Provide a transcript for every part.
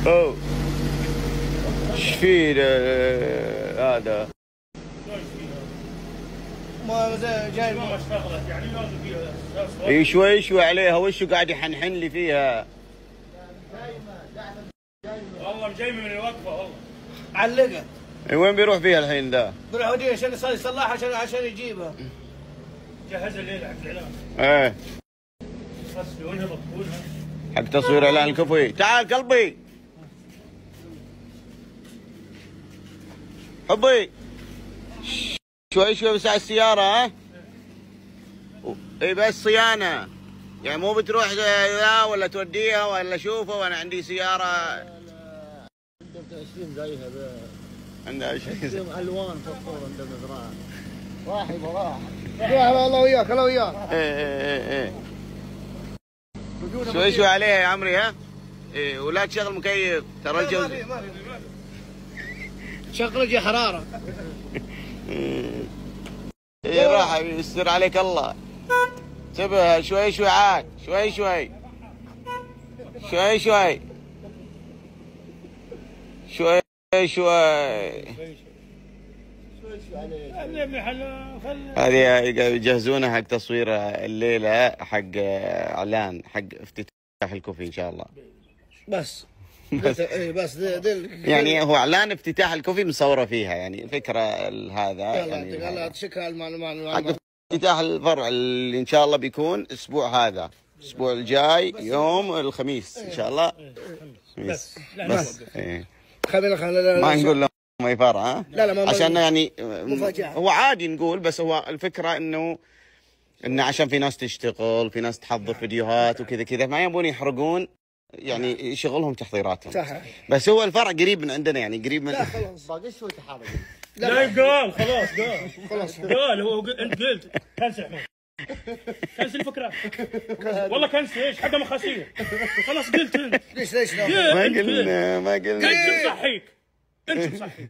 اوه ايش فيه هذا؟ ما جاي ما اشتغلت يعني لازم فيها. اي شوي شوي عليها، وشو قاعد يحنحن لي فيها؟ والله مجيمه من الوقفه والله. علقت. وين بيروح فيها الحين ذا؟ بروح اوديه عشان يصلحها عشان يجيبها. جهز الليله حق الاعلان. ايه غسلونها بطلونها. حق تصوير اعلان الكوفي. تعال قلبي حبي، شوي شوي بس على السيارة. ها؟ اي بس صيانة يعني، مو بتروح لا ولا توديها ولا شوفه، وانا عندي سيارة. عنده 20 زيها عندها 20 الوان في الطور عنده مزرعه. راح الله وياك الله وياك. ايه شوي شوي عليها يا عمري. ها؟ ايه ولا تشغل مكيف ترى الجو. ما في شغل جي حرارة. ايه راح يستر عليك الله. انتبه شوي شوي عاد، شوي شوي شوي شوي شوي شوي. هذه يجهزونها حق تصوير الليلة، حق اعلان حق افتتاح الكوفي ان شاء الله. بس يعني هو اعلان افتتاح الكوفي مصوره فيها، يعني فكره هذا يعني يلا تشكر حق افتتاح الفرع اللي ان شاء الله بيكون الاسبوع هذا، الاسبوع الجاي يوم الخميس ان شاء الله. بس إيه. خلينا ما نقول لهم ما يفرع. ها؟ لا ما عشان يعني مفاجأة. هو عادي نقول، بس هو الفكره انه عشان في ناس تشتغل، في ناس تحضر فيديوهات وكذا كذا، ما يبون يحرقون يعني شغلهم تحضيراتهم. صح. بس هو الفرع قريب من عندنا، يعني قريب من. لا خلاص باقي شوي تحرك. لا قال خلاص قال هو انت قلت كنسل حمود، كنسل الفكره والله كنسل. ايش حق مخاسير خلاص قلت انت. ليش ما قلنا انت مصحيك، انت مصحيك.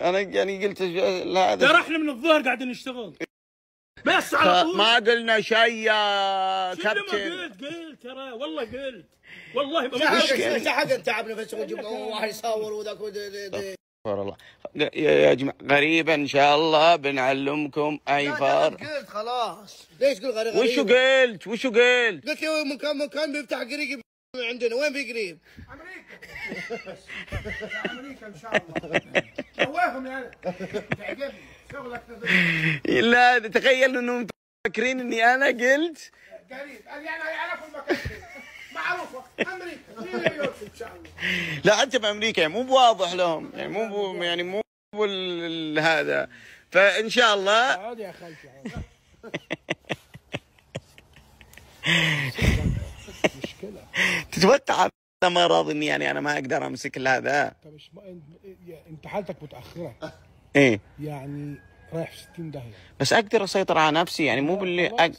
انا يعني قلت لا هذا ترى احنا من الظهر قاعدين نشتغل بس على طول. ما قلنا شيء يا شو اللي كابتن. ما قلت ترى والله قلت والله انت حق تعبنا بس وجبنا واحد يصور وذاك والله يا جماعه غريبه ان شاء الله بنعلمكم اي فار. قلت خلاص. ليش تقول غريب؟ وشو قلت؟ قلت يا مكان بيفتح قريب عندنا. وين في قريب؟ امريكا ان شاء الله. سواهم يعني تعجبني شغلك. لا تخيل انهم مفكرين اني انا قلت قريب يعني يعرفوا المكان معروفه. امريكا نيويورك ان شاء الله. لا حتى بامريكا مو بواضح لهم، يعني مو هذا، فان شاء الله. عاد يا خالتي مشكله. تتوقع مرض اني يعني انا ما اقدر امسك هذا. طب انت حالتك متاخره. ايه يعني رايح في 60 داهيه. بس اقدر اسيطر على نفسي، يعني مو باللي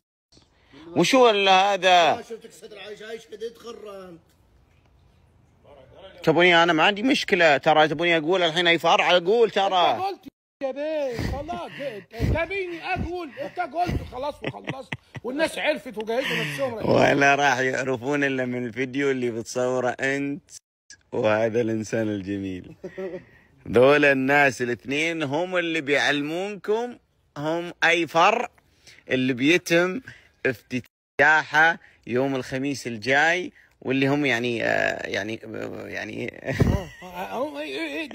وشو هذا؟ شفتك صدر عايش كذا تخرم. تبوني انا ما عندي مشكله، ترى تبوني اقول الحين اي فرع اقول ترى. انت قلت يا بيه خلاص. تبيني اقول انت قلت خلاص وخلصت والناس عرفت وجهزوا نفسهم. ولا راح يعرفون الا من الفيديو اللي بتصوره انت وهذا الانسان الجميل. ذول الناس الاثنين هم اللي بيعلمونكم، هم اي فرع اللي بيتم افتتاحه يوم الخميس الجاي، واللي هم يعني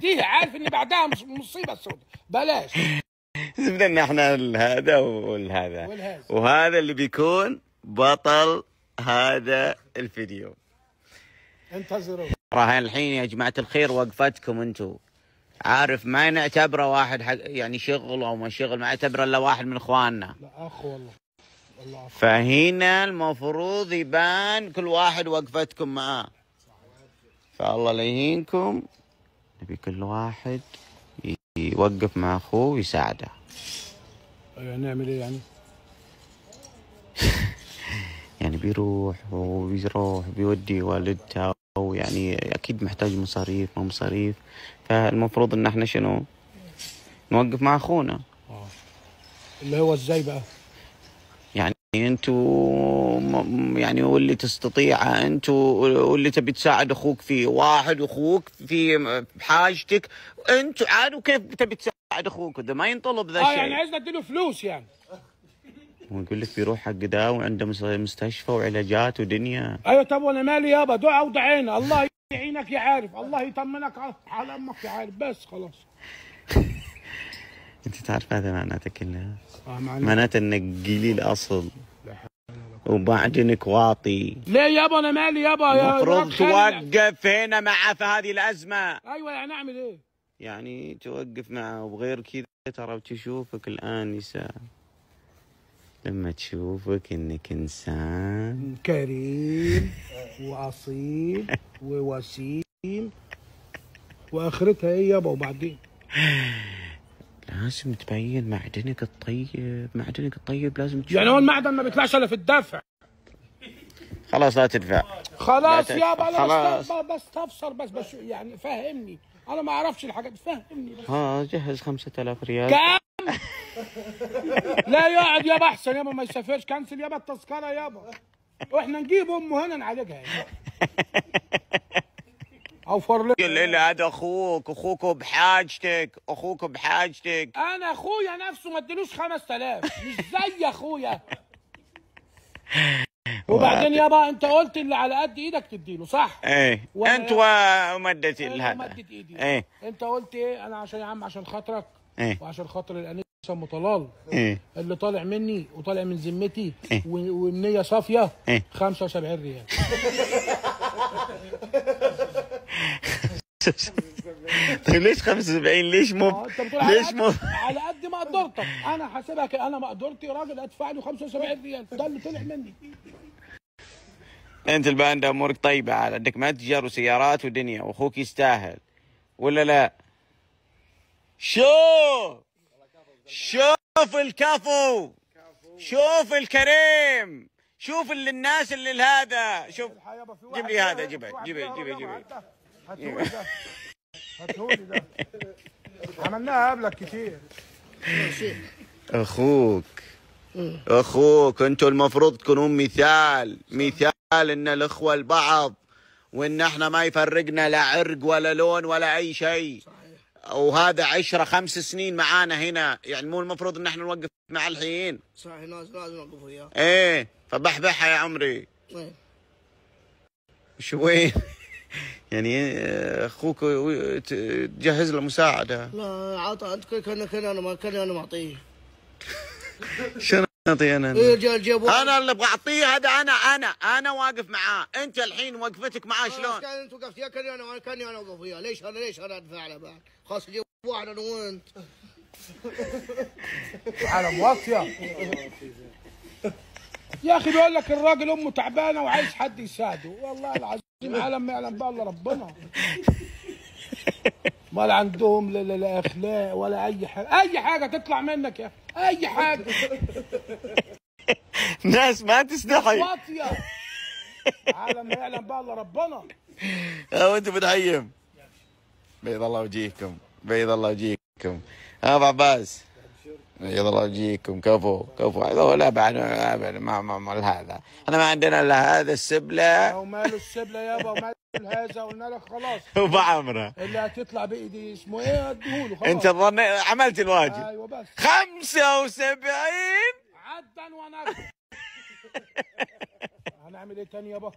دي عارف ان بعدها مصيبه سوداء. بلاش بدنا احنا هذا والهذا وهذا اللي بيكون بطل هذا الفيديو. انتظروا. راح الحين يا جماعة الخير وقفتكم انتم، عارف ما نعتبره واحد يعني شغل او ما شغل، ما نعتبره الا واحد من اخواننا. لا اخ والله فهنا المفروض يبان كل واحد وقفتكم معاه. فالله لا يهينكم، نبي كل واحد يوقف مع اخوه ويساعده. نعمل ايه يعني؟ يعني بيروح بيودي والدته، ويعني اكيد محتاج مصاريف ما مصاريف، فالمفروض ان احنا شنو نوقف مع اخونا. اللي هو ازاي بقى؟ يعني انتوا يعني واللي تستطيعه انت واللي تبي تساعد اخوك فيه واحد، واخوك في بحاجتك انت عاد، وكيف تبي تساعد اخوك؟ ده ما ينطلب ذا الشيء. يعني عايزنا اديله فلوس يعني. ويقول لك بيروح حق ده وعنده مستشفى وعلاجات ودنيا. ايوه طب وانا مالي يابا، دعاء ودعينا، الله يعينك يا عارف، الله يطمنك على امك يا عارف، بس خلاص. انت تعرف هذا معناته كلها؟ معناته معناته انك قليل اصل وبعدينك واطي. ليه يابا انا مالي يابا؟ المفروض توقف هنا معه في هذه الازمه. ايوه يعني اعمل ايه؟ يعني توقف معه، وبغير كذا ترى تشوفك الآنسة لما تشوفك انك انسان كريم واصيل ووسيم، واخرتها ايه يابا وبعدين؟ لازم تبين معدنك الطيب، معدنك الطيب لازم تشوف. يعني هو المعدن ما بيطلعش الا في الدفع. خلاص لا تدفع. خلاص لا يابا انا خلاص. بستفسر بس يعني فهمني، انا ما اعرفش الحاجات، فهمني بس. ها جهز 5000 ريال. كام؟ لا يقعد يابا احسن يابا، ما يسافرش، كنسل يابا التذكره يابا، واحنا نجيب امه هنا نعالجها يابا. اوفر لي. لا هذا اخوك بحاجتك، اخوك بحاجتك. انا اخويا نفسه ما اديلوش 5000، مش زي اخويا. وبعدين يابا انت قلت اللي على قد ايدك تديله، صح؟ ايه انت ومدت انا هذا. مدت ايدي. ايه انت قلت ايه؟ انا عشان يا عم عشان خاطرك، ايه وعشان خاطر الانسه ام طلال ايه اللي طالع مني وطالع من ذمتي، إيه؟ والنيه صافيه، إيه؟ 75 ريال. طيب ليش 75؟ ليش مو انت بتقول ليش مو على قد ما قدرتك، انا حاسبها انا مقدرتي راجل ادفع له 75 ريال، ده اللي طلع مني. انت البان ده امورك طيبه، على عندك متجر وسيارات ودنيا، واخوك يستاهل ولا لا؟ شوف الكفو، شوف الكريم، شوف اللي الناس اللي هذا، شوف جيب لي هذا، جيبه هاتهولي ده عملناها قبلك كتير. اخوك انتوا المفروض تكونون مثال ان الاخوه البعض، وان احنا ما يفرقنا لا عرق ولا لون ولا اي شيء. وهذا 10 5 سنين معانا هنا، يعني مو المفروض ان احنا نوقف مع الحين؟ صحيح لازم نوقف وياه. ايه فبحبحها يا عمري. وين؟ شو وين؟ يعني اخوك تجهز له مساعده. لا عطى انت كان انا معطيه. شنو اعطي انا؟ انا اللي ابغى اعطيه هذا، انا واقف معاه. انت الحين وقفتك معاه شلون؟ كان انت وقفت يا كاني انا اوقف وياه، ليش انا ادفع له بعد؟ خلاص جيب واحد انا وانت. على موطيه يا اخي، بيقول لك الراجل امه تعبانه وعايز حد يساعده، والله العظيم عالم ما يعلم بقى الا ربنا. ما عندهم لا اخلاق ولا اي حاجه تطلع منك يا اخي، اي حاجه. ناس ما تستحي. واطيه عالم ما يعلم بقى الا ربنا. وانت بتهيم. بيض الله وجيهكم، بيض الله وجيهكم. ابو عباس بيض الله وجيهكم. كفو لا بعد ما هذا، احنا ما عندنا الا هذا السبله. وماله السبله يابا وماله هذا، قلنا لك خلاص. وبعمره اللي هتطلع بايدي اسمه ايه اديهوله خلاص. انت عملت الواجب. ايوه بس 75 عدا ونرجع. هنعمل ايه تاني يابا؟